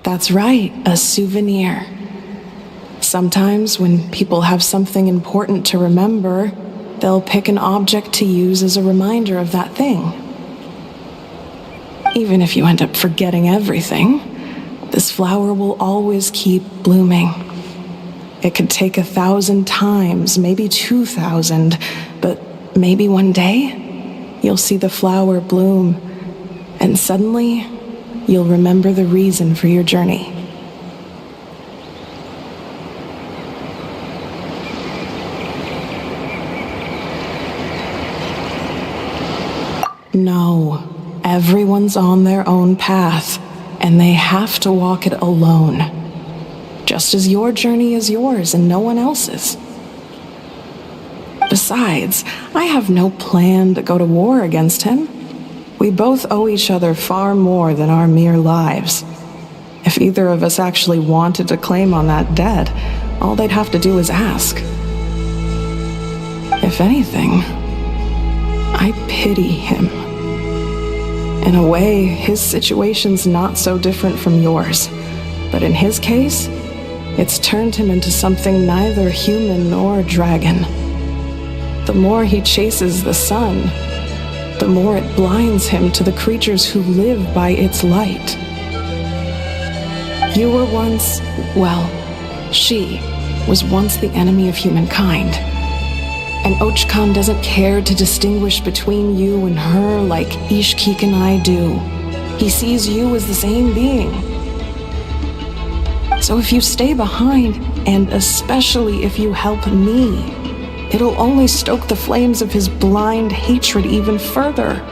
That's right, a souvenir. Sometimes when people have something important to remember, they'll pick an object to use as a reminder of that thing. Even if you end up forgetting everything, this flower will always keep blooming. It could take 1,000 times, maybe 2,000, but maybe one day you'll see the flower bloom, and suddenly you'll remember the reason for your journey. No, everyone's on their own path, and they have to walk it alone. Just as your journey is yours and no one else's. Besides, I have no plan to go to war against him. We both owe each other far more than our mere lives. If either of us actually wanted to claim on that debt, all they'd have to do is ask. If anything, I pity him. In a way, his situation's not so different from yours. But in his case, it's turned him into something neither human nor dragon. The more he chases the sun, the more it blinds him to the creatures who live by its light. You were once, well, she was once the enemy of humankind. And Ochkan doesn't care to distinguish between you and her like Ishkik and I do. He sees you as the same being. So if you stay behind, and especially if you help me, it'll only stoke the flames of his blind hatred even further.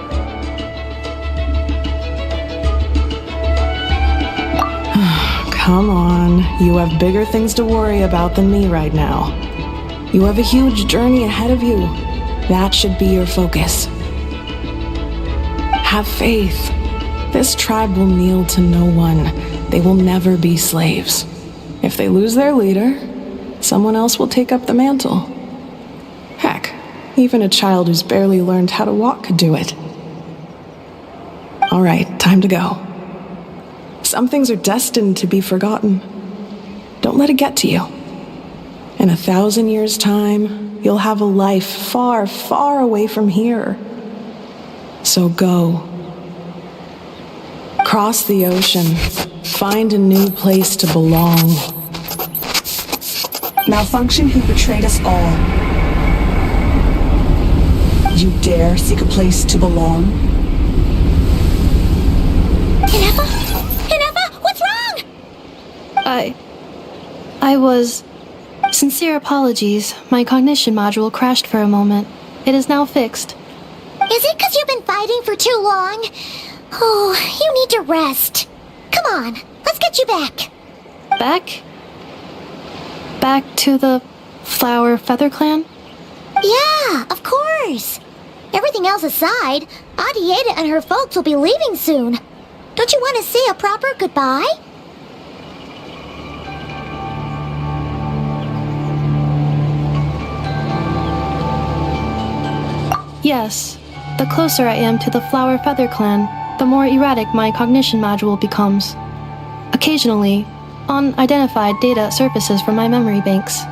Come on, you have bigger things to worry about than me right now. You have a huge journey ahead of you. That should be your focus. Have faith. This tribe will kneel to no one. They will never be slaves. If they lose their leader, someone else will take up the mantle. Heck, even a child who's barely learned how to walk could do it. Alright, time to go. Some things are destined to be forgotten. Don't let it get to you. In 1,000 years' time, you'll have a life far, far away from here. So go. Cross the ocean. Find a new place to belong. Malfunction who betrayed us all. You dare seek a place to belong? Ineffa? Ineffa, what's wrong? I was... Sincere apologies. My cognition module crashed for a moment. It is now fixed. Is it because you've been fighting for too long? Oh, you need to rest. Come on, let's get you back. Back? Back to the Flower Feather Clan? Yeah, of course. Everything else aside, Adieta and her folks will be leaving soon. Don't you want to say a proper goodbye? Yes. The closer I am to the Flower Feather Clan, the more erratic my cognition module becomes. Occasionally, unidentified data surfaces from my memory banks.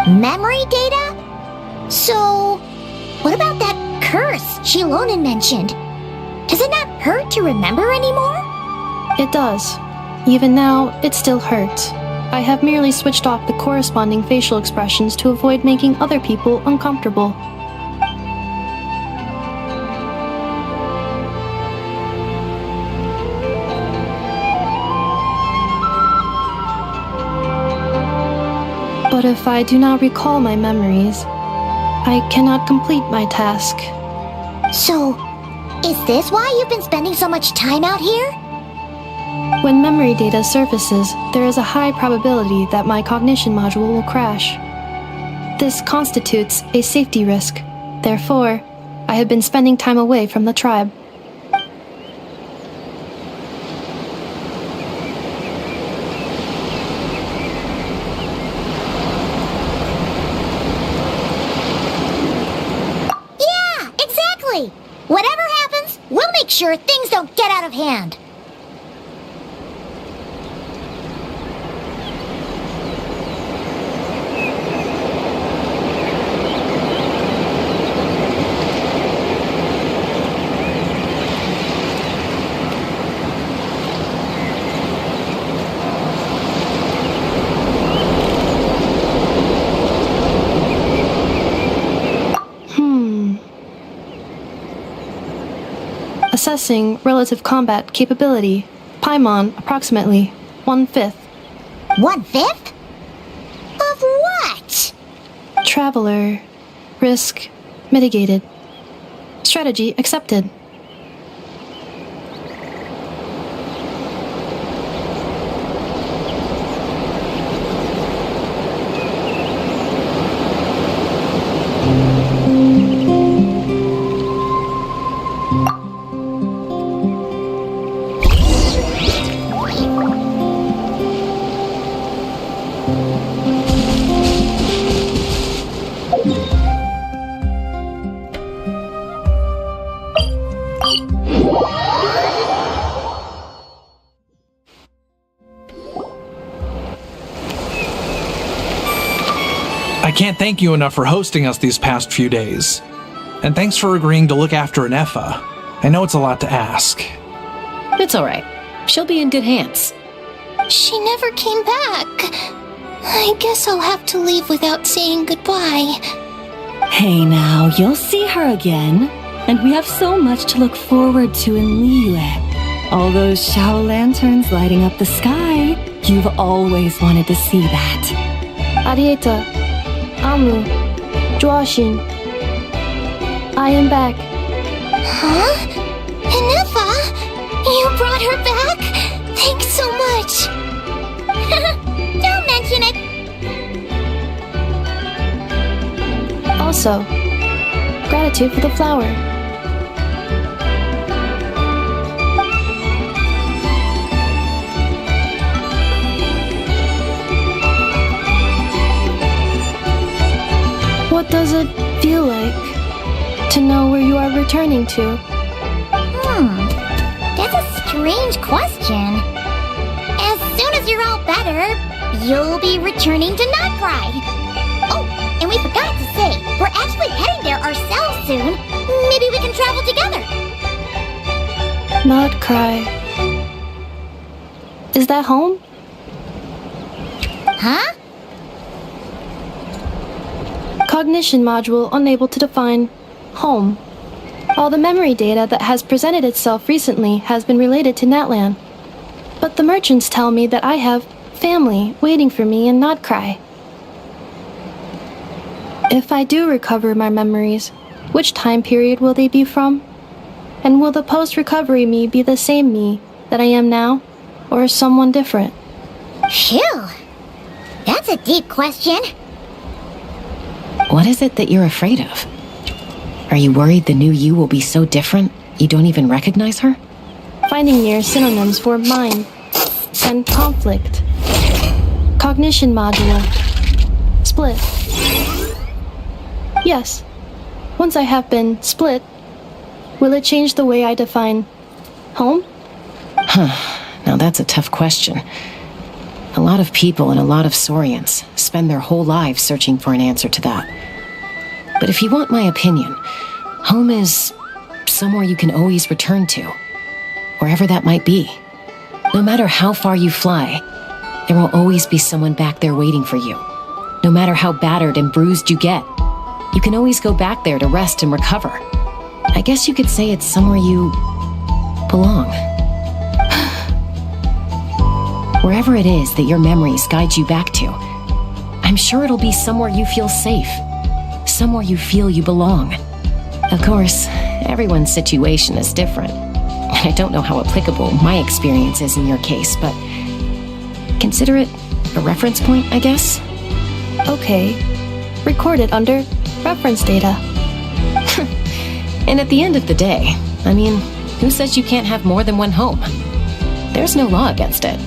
Memory data? So, what about that curse Shilonen mentioned? Does it not hurt to remember anymore? It does. Even now, it still hurts. I have merely switched off the corresponding facial expressions to avoid making other people uncomfortable. But if I do not recall my memories, I cannot complete my task. So, is this why you've been spending so much time out here? When memory data surfaces, there is a high probability that my cognition module will crash. This constitutes a safety risk. Therefore, I have been spending time away from the tribe. Yeah, exactly! Whatever happens, we'll make sure things don't get out of hand. Assessing relative combat capability. Paimon, approximately 1/5. 1/5? Of what? Traveler. Risk mitigated. Strategy accepted. I can't thank you enough for hosting us these past few days. And thanks for agreeing to look after Ineffa. I know it's a lot to ask. It's alright. She'll be in good hands. She never came back. I guess I'll have to leave without saying goodbye. Hey now, you'll see her again. And we have so much to look forward to in Liyue. All those Shao lanterns lighting up the sky. You've always wanted to see that. Arieta, Amu, Joashin. I am back. Huh? Ineffa? You brought her back? Thanks so much. Don't mention it. Also, gratitude for the flower. does it feel like to know where you are returning to? That's a strange question. As soon as you're all better, you'll be returning to Not Cry. Oh, and we forgot to say, we're actually heading there ourselves soon. Maybe we can travel together. Not Cry. Is that home? Huh? Cognition module unable to define home. All the memory data that has presented itself recently has been related to Natlan. But the merchants tell me that I have family waiting for me in Not Cry. If I do recover my memories, which time period will they be from? And will the post-recovery me be the same me that I am now, or someone different? Phew. That's a deep question. What is it that you're afraid of? Are you worried the new you will be so different you don't even recognize her? Finding near synonyms for mind and conflict. Cognition module. Split. Yes. Once I have been split, will it change the way I define home? Now that's a tough question. A lot of people and a lot of Saurians spend their whole lives searching for an answer to that. But if you want my opinion, home is somewhere you can always return to, wherever that might be. No matter how far you fly, there will always be someone back there waiting for you. No matter how battered and bruised you get, you can always go back there to rest and recover. I guess you could say it's somewhere you belong. Wherever it is that your memories guide you back to, I'm sure it'll be somewhere you feel safe, somewhere you feel you belong. Of course, everyone's situation is different. I don't know how applicable my experience is in your case, but consider it a reference point, I guess? Okay. Record it under reference data. And at the end of the day, I mean, who says you can't have more than one home? There's no law against it.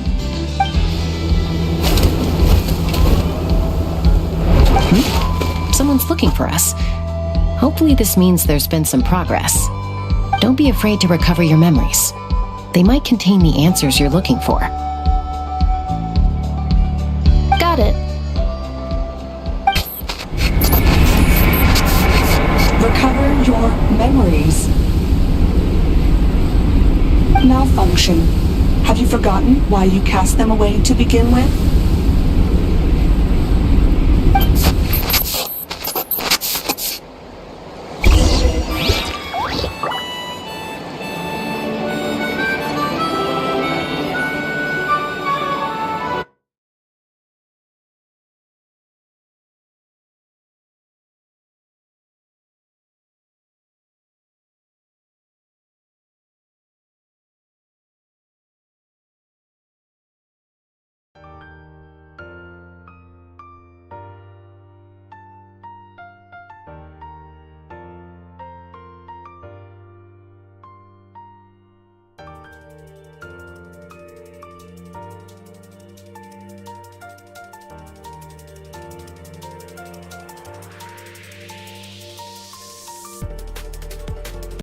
Someone's looking for us. Hopefully this means there's been some progress. Don't be afraid to recover your memories. They might contain the answers you're looking for. Got it. Recover your memories. Malfunction. Have you forgotten why you cast them away to begin with?